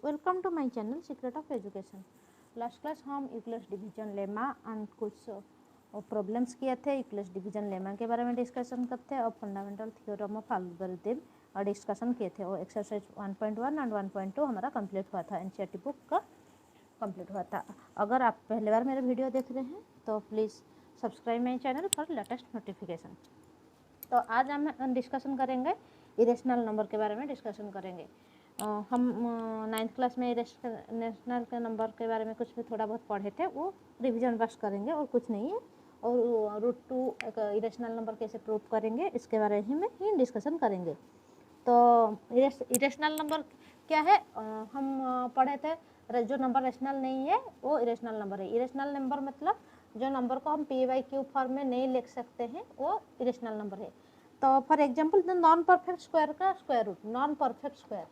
Welcome to my channel secret of education. Last class हम Euclid's division lemma and कुछ problems किए थे। Euclid's division lemma के बारे में डिस्कशन करते हैं और फंडामेंटल थ्योरम ऑफ एल्गोरिथम और डिस्कशन किए थे। और एक्सरसाइज 1.1 एंड 1.2 हमारा कंप्लीट हुआ था, एनसीईआरटी बुक का कंप्लीट हुआ था। अगर आप पहली बार मेरे वीडियो देख रहे हैं तो please subscribe my channel for latest notification. तो आज हम डिस्कशन करेंगे इरेशनल नंबर के बारे में डिस्कशन करेंगे। हम 9th क्लास में इरेशनल के नंबर के बारे में कुछ भी थोड़ा बहुत पढ़े थे, वो रिवीजन बस करेंगे और कुछ नहीं है। और रूट टू एक इरेशनल नंबर कैसे प्रूव करेंगे इसके बारे में ही डिस्कशन करेंगे। तो इरेशनल नंबर क्या है, हम पढ़े थे जो नंबर रेशनल नहीं है वो इरेशनल नंबर है। इरेशनल नंबर मतलब जो नंबर को हम पी बाई क्यू फॉर्म में नहीं लिख सकते हैं वो इरेशनल नंबर है। तो for example non perfect square का square root, non perfect square,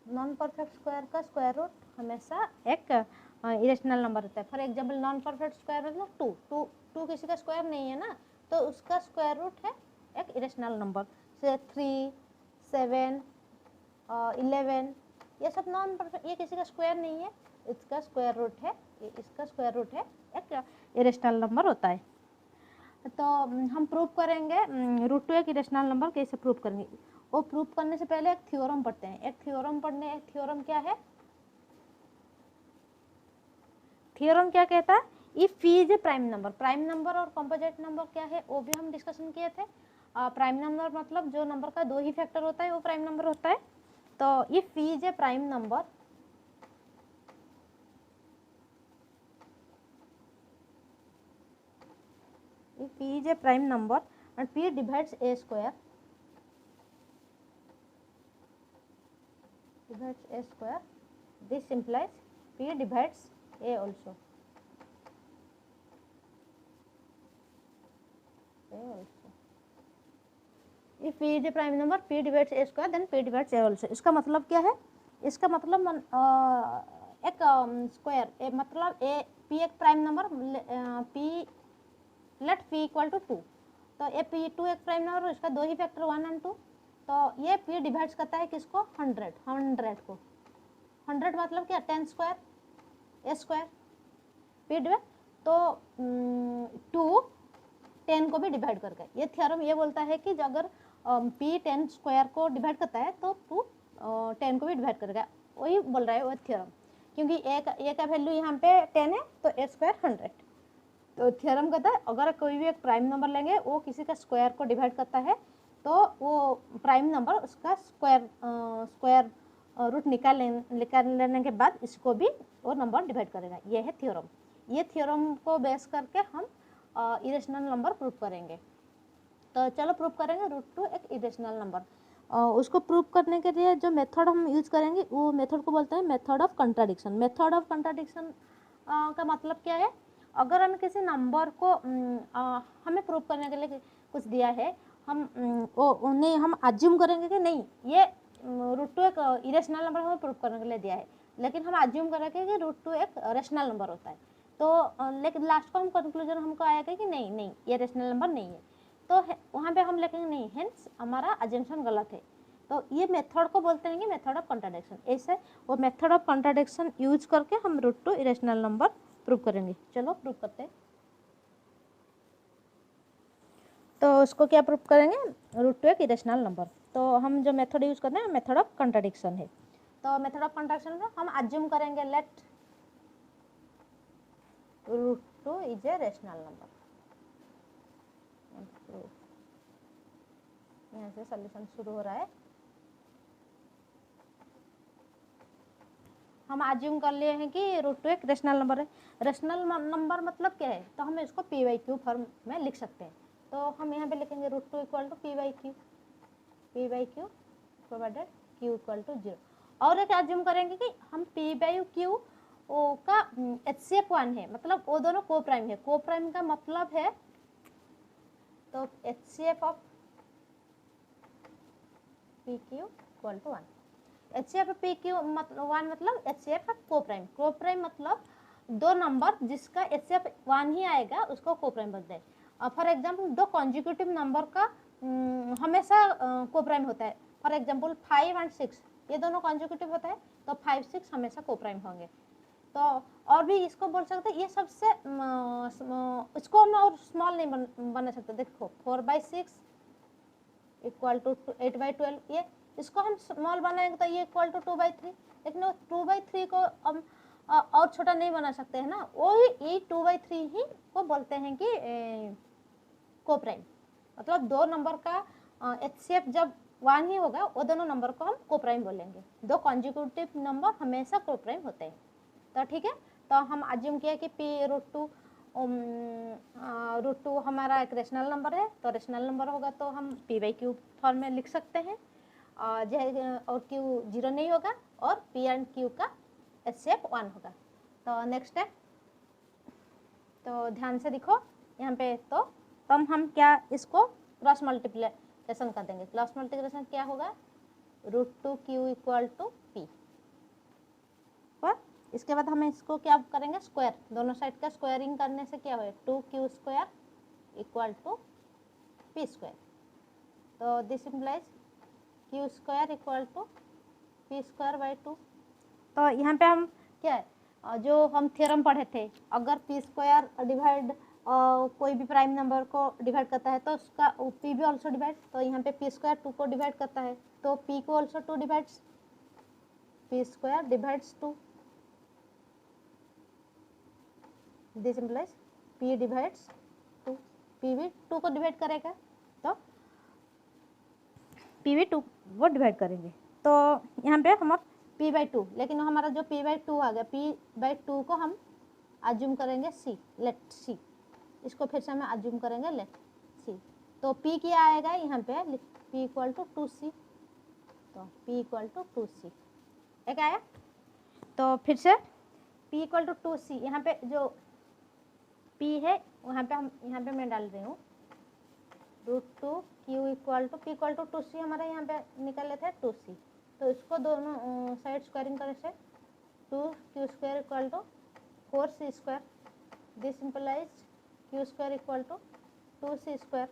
non perfect square का स्क्वायर रूट हमेशा एक इरेशनल नंबर होता है। For example non perfect square मतलब टू किसी का स्क्वायर नहीं है ना, तो उसका स्क्वायर रूट है एक इरेशनल नंबर। से 3, 7, 11 ये सब नॉन परफेक्ट, ये किसी का स्क्वायर नहीं है, इसका स्क्वायर रूट है, इसका स्क्वायर रूट है, एक इरेशनल नंबर होता है। तो हम प्रूव करेंगे रूट टू एक इरेशनल नंबर कैसे प्रूव करेंगे। वो प्रूव करने से पहले एक थ्योरम पढ़ते हैं। एक थ्योरम क्या है, थ्योरम क्या कहता है, if P is a prime number और कंपोजिट नंबर क्या है वो भी हम डिस्कशन किए थे। प्राइम नंबर मतलब जो नंबर का दो ही फैक्टर होता है वो प्राइम नंबर होता है। तो if P is a prime number, if p is a prime number and p divides a square, this implies p divides a also. If p is a prime number, p divides a square, then p divides a also. इसका मतलब क्या है, इसका मतलब एक square मतलब a p एक prime number, p let p equal to 2, तो ये p2 एक प्राइम नंबर, इसका दो ही फैक्टर 1 और 2, तो ये p डिवाइड्स करता है किसको, 100 को। 100 मतलब क्या, 10 स्क्वायर ए स्क्वायर p डिवाइड, तो 2 10 को भी डिवाइड करके। ये थ्योरम ये बोलता है कि अगर p 10 स्क्वायर को डिवाइड करता है तो 2 10 को भी डिवाइड करेगा। वही बोल रहा है वो थ्योरम, क्योंकि ए का वैल्यू यहाँ पे 10 है तो ए स्क्वायर 100। तो थ्योरम कहता है अगर कोई भी एक प्राइम नंबर लेंगे वो किसी का स्क्वायर को डिवाइड करता है तो वो प्राइम नंबर उसका स्क्वायर रूट निकाल लेने के बाद इसको भी वो नंबर डिवाइड करेगा। ये है थ्योरम। ये थ्योरम को बेस करके हम इरेशनल नंबर प्रूव करेंगे। तो चलो प्रूव करेंगे रूट टू एक इरेशनल नंबर। उसको प्रूव करने के लिए जो मेथड हम यूज करेंगे वो मेथड को बोलते हैं method of contradiction. Method of contradiction का मतलब क्या है, अगर हमें किसी नंबर को हमें प्रूव करने के लिए कुछ दिया है, हम उन्हें हम अज्यूम करेंगे कि नहीं ये रूट टू एक इरेशनल नंबर हमें प्रूव करने के लिए दिया है, लेकिन हम अज्यूम करेंगे कि रूट टू एक रेशनल नंबर होता है। तो लेकिन लास्ट को हम कंक्लूजन हमको आएगा कि नहीं ये रेशनल नंबर नहीं है, तो वहाँ पे हम लिखेंगे नहीं, हेंस हमारा अजम्पशन गलत है। तो ये मेथड को बोलते हैं कि मेथड ऑफ कंट्राडिक्शन। ऐसे वो मेथड ऑफ कंट्राडिक्शन यूज करके हम root two irrational number prove करेंगे। चलो प्रूव करते हैं। तो उसको क्या प्रूव करेंगे, रूट टू एक इरेशनल नंबर। तो हम जो मेथड यूज करते हैं मेथड ऑफ कंट्राडिक्शन है। तो मेथड ऑफ कंट्राडिक्शन में हम अज्यूम करेंगे let root two is a rational number. यहाँ से सॉल्यूशन शुरू हो रहा है। हम अज्यूम कर लिए हैं कि रूट टू एक रेशनल नंबर है। रेशनल नंबर मतलब क्या है, तो हम इसको पी बाई क्यू फॉर्म में लिख सकते हैं। तो हम यहाँ पे लिखेंगे root two equal to p by q provided q equal to 0। और एक अज्यूम करेंगे कि हम पी बाई क्यू का HCF 1 है, मतलब वो दोनों को प्राइम है। को प्राइम का मतलब है, तो HCF of p q equal to 1। HCF p q मतलब 1 मतलब HCF को प्राइम मतलब दो नंबर जिसका HCF 1 ही आएगा उसको को प्राइम बोलते हैं। फॉर एग्जाम्पल दो कॉन्जिक्यूटिव नंबर का हमेशा को प्राइम होता है। फॉर एग्जांपल 5 और 6 ये दोनों कॉन्जिक्यूटिव होता है, तो 5 6 हमेशा को प्राइम होंगे। तो और भी इसको बोल सकते हैं, ये सबसे इसको हम और स्मॉल नहीं बना सकते। देखो 4/6 इक्वल टू 8/12, ये इसको हम स्मॉल बनाएंगे तो ये इक्वल टू 2/3, लेकिन 2/3 को हम और छोटा नहीं बना सकते है ना, वो ये 2/3 ही को बोलते हैं कि को प्राइम। मतलब दो नंबर का एचसीएफ जब 1 ही होगा, वो दोनों नंबर को हम को प्राइम बोलेंगे। दो कॉन्जिक्यूटिव नंबर हमेशा को प्राइम होते हैं। तो ठीक है, तो हम अज्यूम किया कि p√2 हमारा एक रेशनल नंबर है, तो रेशनल नंबर होगा तो हम p/q फॉर्म में लिख सकते हैं, और q 0 नहीं होगा, और p एंड q का एचसीएफ 1 होगा। तो नेक्स्ट है, तो ध्यान से देखो यहाँ पे, तो हम क्या इसको क्रॉस मल्टीप्लिकेशन कर देंगे। क्रॉस मल्टीप्लिकेशन क्या होगा, √2q इक्वल टू p। पर इसके बाद हमें इसको क्या करेंगे, स्क्वायर, दोनों साइड का स्क्वायरिंग करने से क्या होगा, 2q² इक्वल टू p²। तो this implies q² equal to p²/2। तो यहाँ पे हम क्या है, जो हम थ्योरम पढ़े थे, अगर p² डिवाइड कोई भी प्राइम नंबर को डिवाइड करता है तो उसका p भी ऑल्सो डिवाइड, तो यहाँ पे p² 2 को डिवाइड करता है, तो p को also 2 divides, p² divides 2। This implies p divides 2, p भी 2 को डिवाइड करेगा, तो p भी 2 को डिवाइड करेंगे। तो यहाँ पे हम p/2, लेकिन हमारा जो p/2 आ गया, p/2 को हम अज्यूम करेंगे c, लेट c, इसको फिर से हम अज्यूम करेंगे लेट c। तो p क्या आएगा यहाँ पे, p इक्वल टू 2c, तो p इक्वल टू 2c एक आया। तो फिर से p इक्वल टू 2c, यहाँ पे जो p है वहाँ पे हम यहाँ पे मैं डाल रही हूँ √2q equal to p equal to 2c, हमारे यहाँ पे निकले थे 2c, तो इसको दोनों साइड स्क्वायरिंग करने से 2q² equal to 4c²। This implies q² equal to 2c²।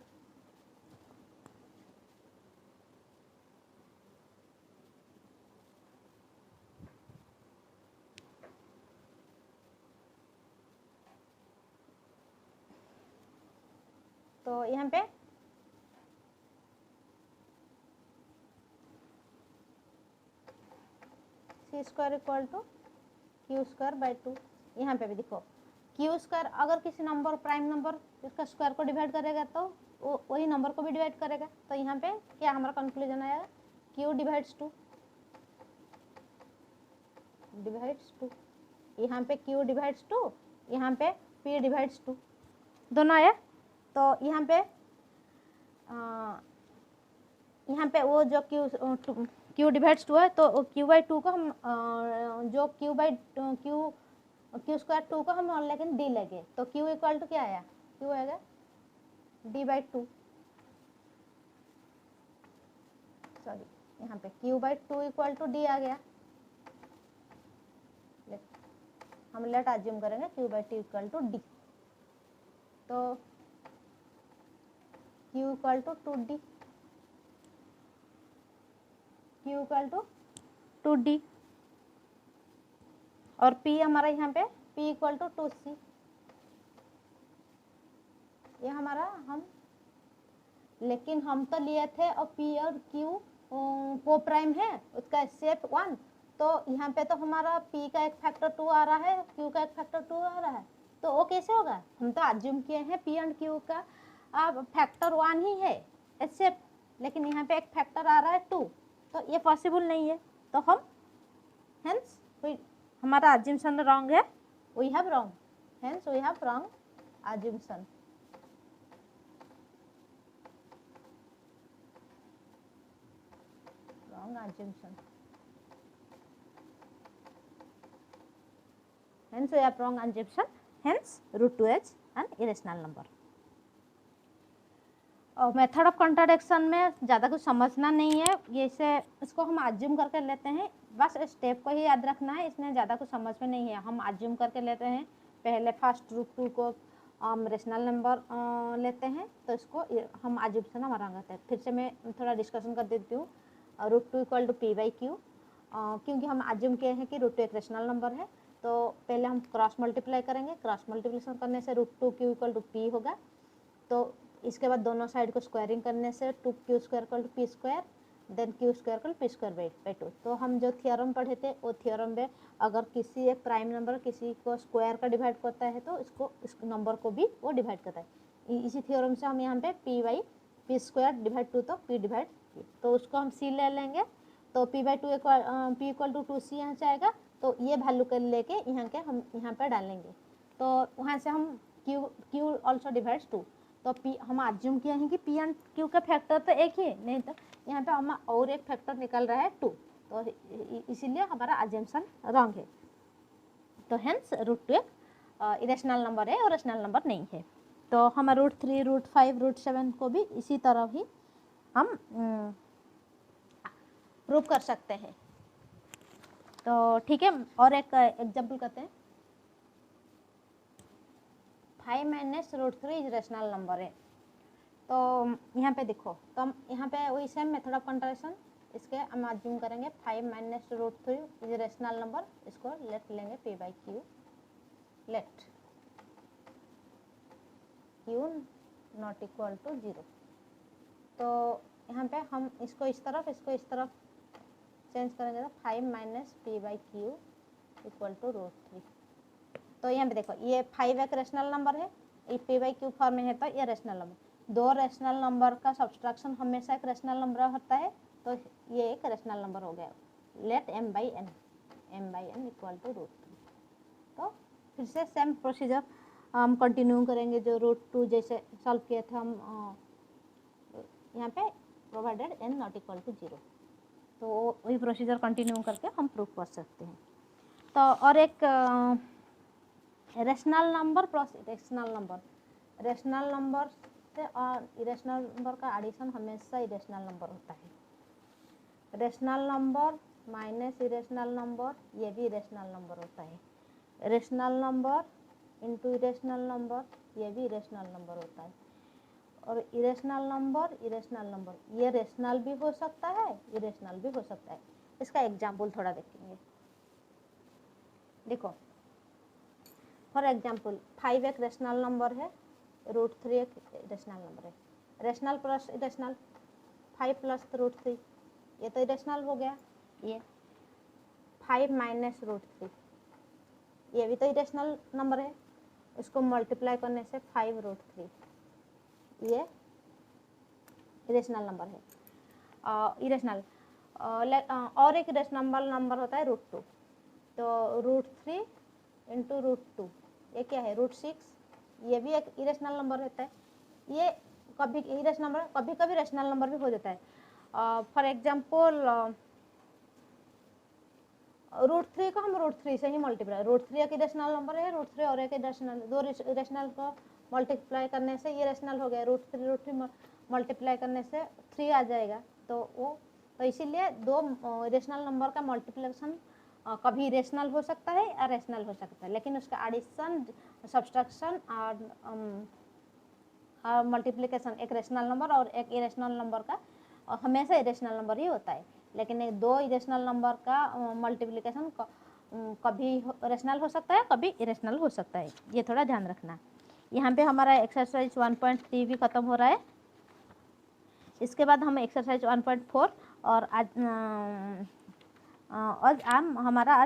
तो यहाँ पे c² इक्वल टू q²/2। यहाँ पे भी देखो q² अगर किसी नंबर प्राइम नंबर इसका स्क्वायर को डिवाइड करेगा तो वो वही नंबर को भी डिवाइड करेगा। तो यहाँ पे क्या हमारा कंक्लूजन आएगा, q डिवाइड्स 2, यहाँ पे q डिवाइड्स 2, यहाँ पे p डिवाइड्स 2, दोनों आया। तो यहाँ पे वो जो q डिवाइड्स 2 है, तो q/2 को हम जो q² 2 को हम लेकिन d लेंगे, तो q इक्वल टू क्या आया, q आएगा d/2, सॉरी यहाँ पे q/2 इक्वल टू d आ गया। हम लेट अज्यूम करेंगे q/2 इक्वल टू d, तो q equal to 2d, q equal to 2d, और p हमारा यहाँ पे p इक्वल टू 2c, ये हमारा लेकिन हम तो लिए थे और p और q को प्राइम है, उसका शेप 1, तो यहाँ पे तो हमारा p का एक फैक्टर 2 आ रहा है, q का एक फैक्टर 2 आ रहा है, तो वो कैसे होगा, हम तो अज्यूम किए हैं p एंड q का फैक्टर 1 ही है शेप, लेकिन यहाँ पे एक फैक्टर आ रहा है 2, तो ये पॉसिबल नहीं है। तो हम हेंस हमारा अज्यूमशन रॉन्ग है, we have wrong, hence we have wrong assumption. wrong assumption, hence we have wrong assumption, hence √2 is an irrational number। और मेथड ऑफ कॉन्ट्राडिक्शन में ज़्यादा कुछ समझना नहीं है, ये से इसको हम अज्यूम करके लेते हैं, बस स्टेप को ही याद रखना है, इसमें ज़्यादा कुछ समझ में नहीं है। हम अज्यूम करके लेते हैं, पहले फर्स्ट √2 को हम रेशनल नंबर लेते हैं तो इसको हम एज्यूम्पशन हमारा रहता है। फिर से मैं थोड़ा डिस्कशन कर देती हूँ। √2 = p/q, क्योंकि हम एज्यूम किए हैं कि √2 एक रेशनल नंबर है, तो पहले हम क्रॉस मल्टीप्लाई करेंगे। क्रॉस मल्टीप्लिकेशन करने से √2q = p होगा। तो इसके बाद दोनों साइड को स्क्वायरिंग करने से 2q² = p², then q² = p²/2। तो हम जो थ्योरम पढ़े थे वो थ्योरम में अगर किसी एक प्राइम नंबर किसी को स्क्वायर का डिवाइड करता है तो इसको इस नंबर को भी वो डिवाइड करता है। इसी थ्योरम से हम यहाँ पे p/p² / 2 तो p/q, तो उसको हम c ले लेंगे। तो p/2 p = 2c यहाँ से आएगा। तो ये वैल्यू कर लेके यहाँ के हम यहाँ पर डालेंगे। तो वहाँ से हम q ऑल्सो डिवाइड्स 2। तो p हम एज्यूम किए हैं कि p एंड q का फैक्टर तो एक ही, नहीं तो यहाँ पे हम और एक फैक्टर निकल रहा है 2, तो इसीलिए हमारा एजम्पशन रॉन्ग है। तो हेंस √2 एक इरेशनल नंबर है और रेशनल नंबर नहीं है। तो हम √3, √5, √7 को भी इसी तरह ही हम प्रूव कर सकते हैं। तो ठीक है, और एक एग्जाम्पल करते हैं। 5 - √3 रेशनल नंबर है। तो यहाँ पे देखो, तो हम यहाँ पे वही सेम मेथड ऑफ कंपैरिजन इसके हम एज्यूम करेंगे 5 - √3 इज रेशनल नंबर। इसको लेट लेंगे p/q, let q not equal to 0। तो यहाँ पे हम इसको इस तरफ चेंज करेंगे तो 5 - p/q = √3। तो यहाँ पे देखो, ये 5 एक रेशनल नंबर है, ये p/q फॉर्म में है, तो ये रेशनल नंबर। दो रेशनल नंबर का सब्सट्रैक्शन हमेशा एक रेशनल नंबर होता है, तो ये एक रेशनल नंबर हो गया। Late m/n = √3। तो फिर से सेम प्रोसीजर हम कंटिन्यू करेंगे जो √2 जैसे सॉल्व किए थे हम यहाँ पे, provided n not equal to 0। तो वही प्रोसीजर कंटिन्यू करके हम प्रूव कर सकते हैं। तो और एक रेशनल नंबर से और इरेशनल नंबर का एडिशन हमेशा इरेशनल नंबर होता है। Rational number minus irrational number, ये भी इरेशनल नंबर होता है। Rational number into irrational number, ये भी इरेशनल नंबर होता है। और इरेशनल नंबर ये रेशनल भी हो सकता है, इरेशनल भी हो सकता है। इसका एग्जाम्पल थोड़ा देखेंगे। देखो, फॉर एग्जाम्पल 5 एक रेशनल नंबर है, √3 एक इरेशनल नंबर है। रेशनल प्लस इरेशनल, 5 + √3, ये तो इरेशनल हो गया। ये 5 - √3, ये भी तो इरेशनल नंबर है। उसको मल्टीप्लाई करने से 5 √3, ये इरेशनल नंबर है। इरेशनल और एक इरेशनल नंबर होता है √2। तो √3 × √2, ये क्या है √6, ये भी एक इरेशनल नंबर रहता है। ये कभी इरेशनल नंबर, कभी कभी रेशनल नंबर भी हो जाता है। फॉर एग्जाम्पल √3 को हम √3 से ही मल्टीप्लाई, √3 एक इरेशनल नंबर है, √3 और एक इरेशनल, दो इरेशनल को मल्टीप्लाई करने से ये रेशनल हो गया। √3 मल्टीप्लाई करने से 3 आ जाएगा। तो इसीलिए दो इरेशनल नंबर का मल्टीप्लिकेशन कभी रेशनल हो सकता है या रेशनल हो सकता है, लेकिन उसका एडिशन, सब्सट्रैक्शन और मल्टीप्लिकेशन एक रेशनल नंबर और एक इरेशनल नंबर का हमेशा इरेशनल नंबर ही होता है। लेकिन एक दो इरेशनल नंबर का मल्टीप्लिकेशन कभी रेशनल हो सकता है, कभी इरेशनल हो सकता है। ये थोड़ा ध्यान रखना। यहाँ पे हमारा एक्सरसाइज 1.3 भी ख़त्म हो रहा है। इसके बाद हम एक्सरसाइज 1.4 और आज हमारा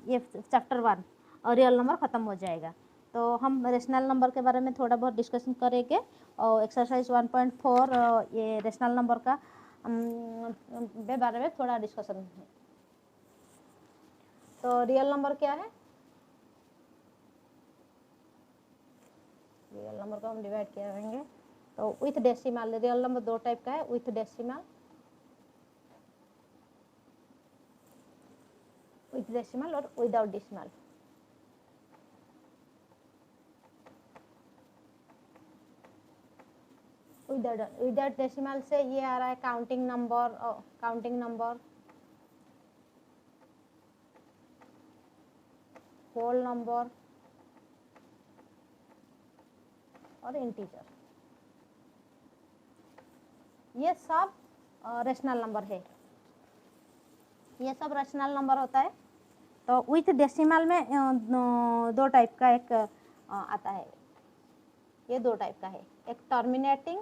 ये चैप्टर 1 और रियल नंबर ख़त्म हो जाएगा। तो हम रेशनल नंबर के बारे में थोड़ा बहुत डिस्कशन करेंगे और एक्सरसाइज 1.4 ये रेशनल नंबर का के बारे में थोड़ा डिस्कशन है। तो रियल नंबर क्या है? रियल नंबर को हम डिवाइड करेंगे तो विथ डेसिमल। रियल नंबर दो टाइप का है, विथ डेसिमल और विदाउट डेसिमल। विदाउट डेसिमल से ये आ रहा है काउंटिंग नंबर, होल नंबर, और इंटीजर, ये सब रेशनल नंबर है, ये सब रेशनल नंबर होता है। तो विथ डेसिमल में दो टाइप का एक आता है, ये दो टाइप का है, एक टर्मिनेटिंग,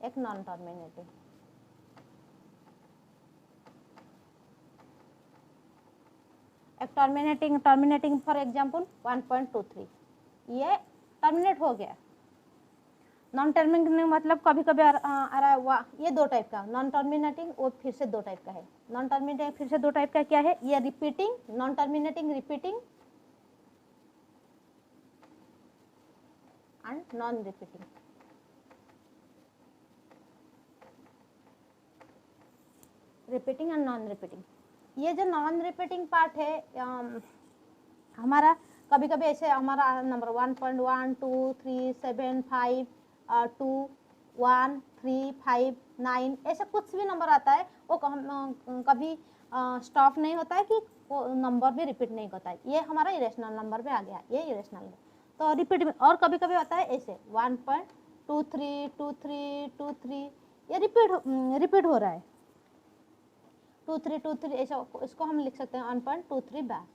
एक नॉन टर्मिनेटिंग। एक टर्मिनेटिंग फॉर एग्जांपल 1.23, ये टर्मिनेट हो गया। नॉन टर्मिनेटिंग मतलब कभी कभी आ रहा है, ये दो टाइप का नॉन टर्मिनेटिंग, वो फिर से दो टाइप का है। नॉन टर्मिनेटिंग फिर से दो टाइप का क्या है, ये repeating, non terminating repeating and non repeating. Repeating and non repeating, ये जो नॉन रिपीटिंग पार्ट है हमारा कभी कभी ऐसे हमारा नंबर 1.1 2 3 7 5 2 1 3 5 9 ऐसे कुछ भी नंबर आता है, वो कभी स्टॉप नहीं होता है कि वो नंबर भी रिपीट नहीं होता है, ये हमारा इरेशनल नंबर पे आ गया, ये इरेशनल है। तो रिपीट में और कभी कभी आता है ऐसे 1.23 23 23, ये रिपीट हो रहा है 23 ऐसा, इसको हम लिख सकते हैं 1.23 बार।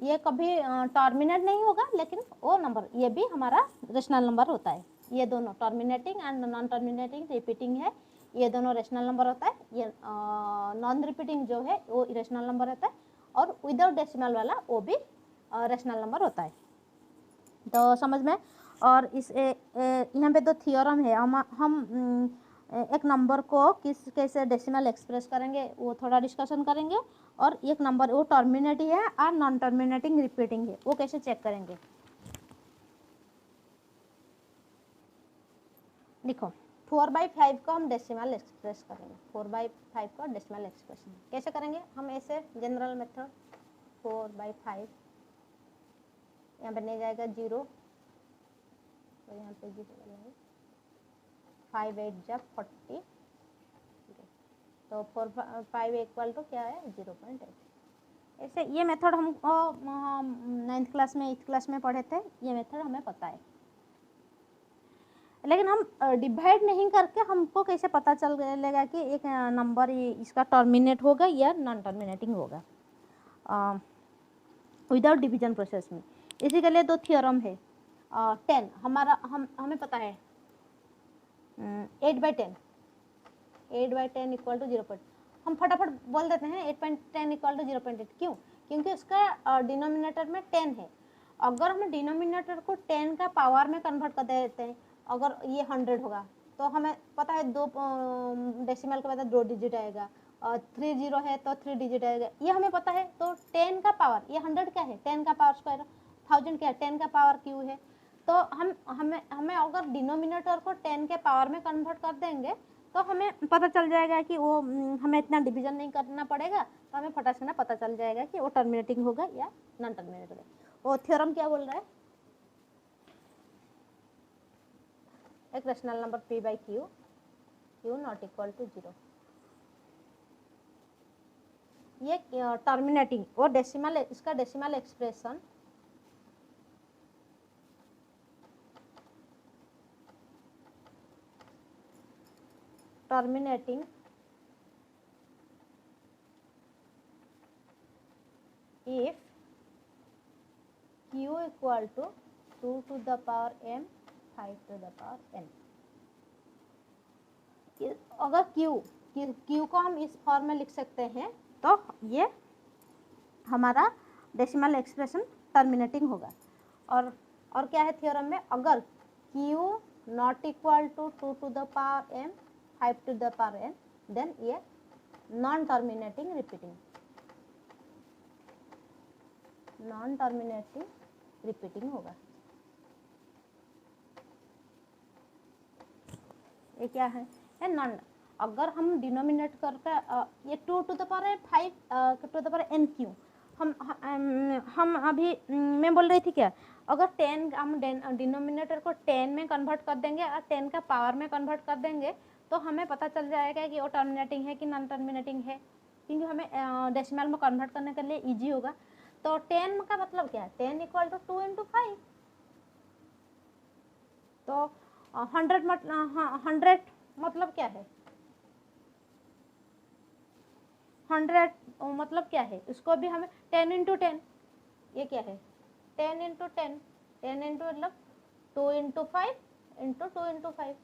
ये कभी टर्मिनेट नहीं होगा, लेकिन वो नंबर ये भी हमारा रेशनल नंबर होता है। ये दोनों terminating and non terminating repeating है, ये दोनों रेशनल नंबर होता है। ये नॉन रिपीटिंग जो है वो इरेशनल नंबर होता है, और विदाउट डेसिमल वाला वो भी रेशनल नंबर होता है। तो समझ में। और इस यहाँ पे दो थ्योरम है, हम एक नंबर को कैसे डेसिमल एक्सप्रेस करेंगे वो थोड़ा डिस्कशन करेंगे, और एक नंबर वो टर्मिनेटिंग है और नॉन टर्मिनेटिंग रिपीटिंग है, वो कैसे चेक करेंगे। देखो 4/5 को हम डेसिमल एक्सप्रेस करेंगे, 4/5 को डेसिमल एक्सप्रेशन कैसे करेंगे हम, ऐसे जनरल मेथड 4/5, यहाँ पर नहीं जाएगा 0, तो यहाँ पे 0 लगाएंगे, 5 8 जब 40, तो 4 5 इक्वल टू क्या है 0.8। ऐसे ये मेथड हमको 9th क्लास में 8th क्लास में पढ़े थे, ये मेथड हमें पता है। लेकिन हम डिवाइड नहीं करके हमको कैसे पता चलेगा कि एक नंबर इसका टर्मिनेट होगा या नॉन टर्मिनेटिंग होगा विदाउट डिवीजन प्रोसेस में। इसी के लिए दो थ्योरम है। 10 हमारा हमें पता है 8/10 इक्वल टू 0. हम फटाफट बोल देते हैं 8.10 इक्वल टू 0.8। क्यों? क्योंकि उसका डिनोमिनेटर में 10 है। अगर हम डिनोमिनेटर को 10 का पावर में कन्वर्ट कर देते हैं, अगर ये 100 होगा तो हमें पता है दो डेसिमल के बाद 2 डिजिट आएगा, और 3 0 है तो 3 डिजिट आएगा, ये हमें पता है। तो 10 का पावर, ये 100 क्या है 10 का पावर स्क्वायर, 1000 क्या है 10 का पावर क्यू है। तो हमें अगर डिनोमिनेटर को 10 के पावर में कन्वर्ट कर देंगे तो हमें पता चल जाएगा कि वो हमें इतना डिवीजन नहीं करना पड़ेगा, तो हमें फटाक से ना पता चल जाएगा कि वो टर्मिनेटिंग होगा या नॉन टर्मिनेट होगा। वो थ्योरम क्या बोल रहा है, एक rational number p by q not equal to 0, ये टर्मिनेटिंग और डेसिमल, इसका decimal expression terminating if q equal to 2 to the power m 5 to the power n। अगर q को हम इस फॉर्म में लिख सकते हैं तो ये हमारा डेसिमल एक्सप्रेशन टर्मिनेटिंग होगा। और क्या है थ्योरम में, अगर q not equal to 2 to the power m 5 to the power n, then ये नॉन टर्मिनेटिंग रिपीटिंग होगा। ये क्या है नॉन, अगर हम डिनोमिनेट करके ये 2 to the power 5 to the power n क्यों, हम अभी मैं बोल रही थी क्या, अगर 10 हम डिनोमिनेटर को 10 में कन्वर्ट कर देंगे और 10 का पावर में कन्वर्ट कर देंगे तो हमें पता चल जाएगा कि वो टर्मिनेटिंग है कि नॉन टर्मिनेटिंग है, क्योंकि हमें डेसिमल में कन्वर्ट करने के लिए इजी होगा। तो 10 का मतलब क्या है, 10 इक्वल टू 2 इंटू 5। तो 100 मतलब क्या है, 100 मतलब क्या है, इसको भी हमें 10 इंटू 10, ये क्या है 10 इंटू 10, 10 इंटू मतलब 2 इंटू 5 इंटू 2 इंटू 5,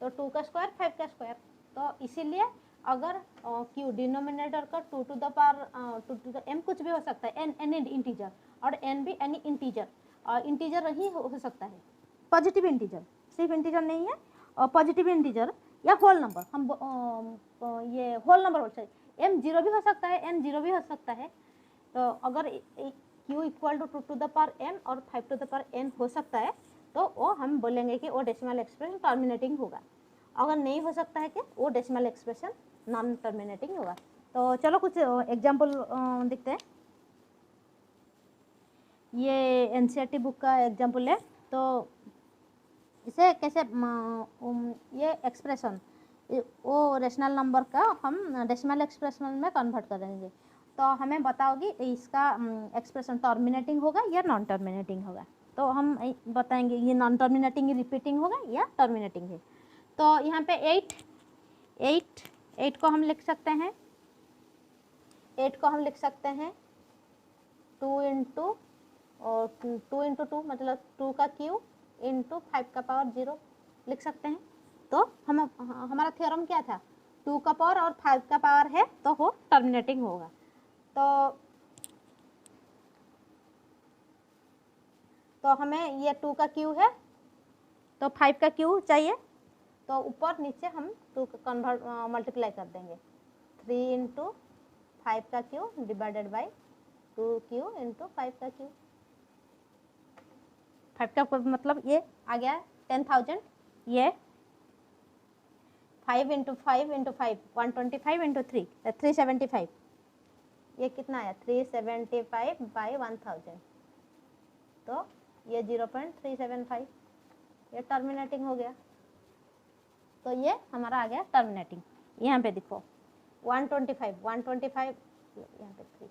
तो 2 का स्क्वायर 5 का स्क्वायर। तो इसीलिए अगर क्यू डिनोमिनेटर का 2 to the power 2 to the m कुछ भी हो सकता है, एन इंटीजर, और n भी एनी इंटीजर, इंटीजर ही हो सकता है, पॉजिटिव इंटीजर, सिर्फ इंटीजर नहीं है, और पॉजिटिव इंटीजर या होल नंबर, हम ये होल नंबर हो चाहिए, m 0 भी हो सकता है, n 0 भी हो सकता है। तो अगर q equal to 2 to the power m और 5 टू द पावर n हो सकता है, तो वो हम बोलेंगे कि वो डेसिमल एक्सप्रेशन टर्मिनेटिंग होगा। अगर नहीं हो सकता है कि वो डेसिमल एक्सप्रेशन नॉन टर्मिनेटिंग होगा। तो चलो कुछ एग्जाम्पल देखते हैं। ये एनसीईआरटी बुक का एग्जाम्पल है। तो इसे कैसे ये एक्सप्रेशन वो रेशनल नंबर का हम डेसिमल एक्सप्रेशन में कन्वर्ट करेंगे। तो हमें बताओगी इसका एक्सप्रेशन टर्मिनेटिंग होगा या नॉन टर्मिनेटिंग होगा। तो हम बताएंगे ये नॉन टर्मिनेटिंग रिपीटिंग होगा या टर्मिनेटिंग है। तो यहाँ पे 8 को हम लिख सकते हैं, 8 को हम लिख सकते हैं 2 इंटू 2 मतलब 2 का क्यू इंटू 5 का पावर 0 लिख सकते हैं। तो हम हमारा थ्योरम क्या था, 2 का पावर और 5 का पावर है तो वो टर्मिनेटिंग होगा। तो हमें ये 2 का क्यू है तो 5 का क्यू चाहिए, तो ऊपर नीचे हम 2 का कन्वर्ट मल्टीप्लाई कर देंगे, 3 इंटू 5 का Q divided by 2 Q into 5 का क्यू। 5 का मतलब ये आ गया 10,000, ये 5 इंटू 5 इंटू 5 125 इंटू 3 375, ये कितना आया 375 बाई 1000, तो ये 0.375, ये टर्मिनेटिंग हो गया। तो ये हमारा आ गया टर्मिनेटिंग। यहाँ पे देखो 125 यहाँ पे 3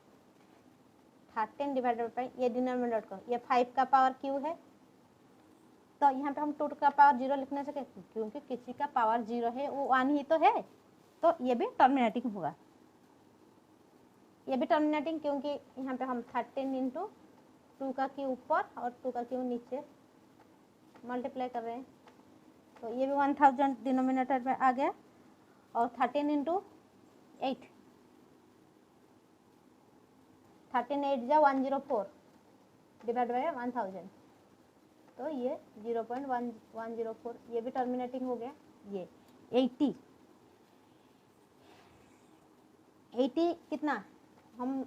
13 डिवाइडेड बाई ये डिनोमिनेटर को, ये 5 का पावर क्यू है, तो यहाँ पे हम 2 का पावर 0 लिख नहीं सके क्योंकि किसी का पावर 0 है, वो 1 ही तो है, तो ये भी टर्मिनेटिंग होगा। ये भी टर्मिनेटिंग क्योंकि यहाँ पे हम 13 इंटू 2 का क्यू ऊपर और 2 का क्यू नीचे मल्टीप्लाई कर रहे हैं, तो ये भी 1000 डिनोमिनेटर में आ गया, और 13 इंटू 8 13 8 जा 104 डिवाइड बाई 1000, तो ये 0.104, ये भी टर्मिनेटिंग हो गया। ये 80 कितना, हम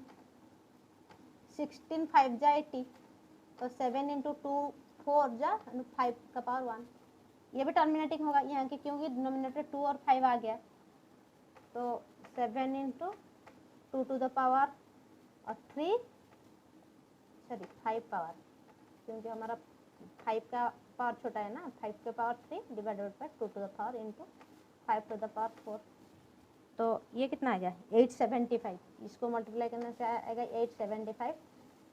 16 5 जा 80, तो 7 इंटू 2 4 जा 5 का पावर 1, ये भी टर्मिनेटिंग होगा यहाँ के क्योंकि डिनोमिनेटर 2 और 5 आ गया, तो 7 इंटू 2 टू द पावर और 5 पावर, क्योंकि हमारा 5 का पावर छोटा है ना, 5 के power 3 divided by 2 to the power into 5 to the power 4, तो ये कितना आ गया 875, इसको मल्टीप्लाई करने से आएगा 875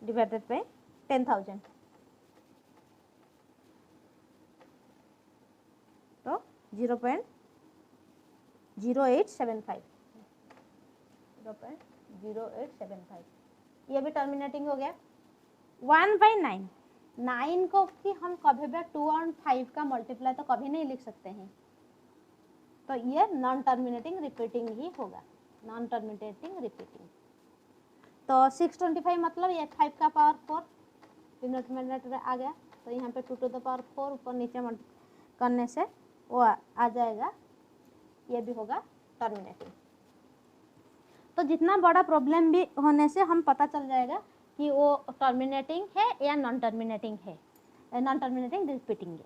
डिवाइडेड बाई 10,000, तो 0.0875 ये भी टर्मिनेटिंग हो गया। 1/9, 9 को कि हम कभी भी 2 और 5 का मल्टीप्लाई तो कभी नहीं लिख सकते हैं, तो ये नॉन टर्मिनेटिंग रिपीटिंग ही होगा, नॉन टर्मिनेटिंग रिपीटिंग। तो 625 मतलब ये 5 का पावर 4 डिनोमिनेटर आ गया, तो यहाँ पे 2 टू द पावर 4 ऊपर नीचे करने से वो आ जाएगा, ये भी होगा टर्मिनेटिंग। तो जितना बड़ा प्रॉब्लम भी होने से हम पता चल जाएगा कि वो टर्मिनेटिंग है या नॉन टर्मिनेटिंग है, नॉन टर्मिनेटिंग रिपीटिंग है।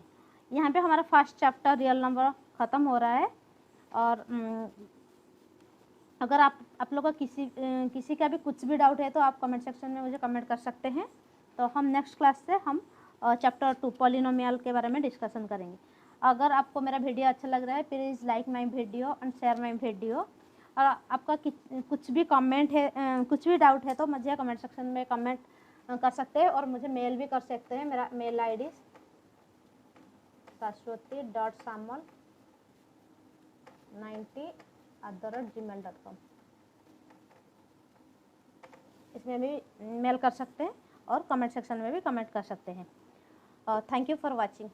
यहाँ पे हमारा फर्स्ट चैप्टर रियल नंबर ख़त्म हो रहा है, और अगर आप लोग का किसी का भी कुछ भी डाउट है तो आप कमेंट सेक्शन में मुझे कमेंट कर सकते हैं। तो हम नेक्स्ट क्लास से हम चैप्टर 2 पॉलिनोमियल के बारे में डिस्कशन करेंगे। अगर आपको मेरा वीडियो अच्छा लग रहा है please like my video and share my video, और आपका कुछ भी कमेंट है, कुछ भी डाउट है तो मुझे कमेंट सेक्शन में कमेंट कर सकते हैं और मुझे मेल भी कर सकते हैं। मेरा मेल ID saraswati.samal90@gmail.com, इसमें भी मेल कर सकते हैं और कमेंट सेक्शन में भी कमेंट कर सकते हैं। Thank you for watching.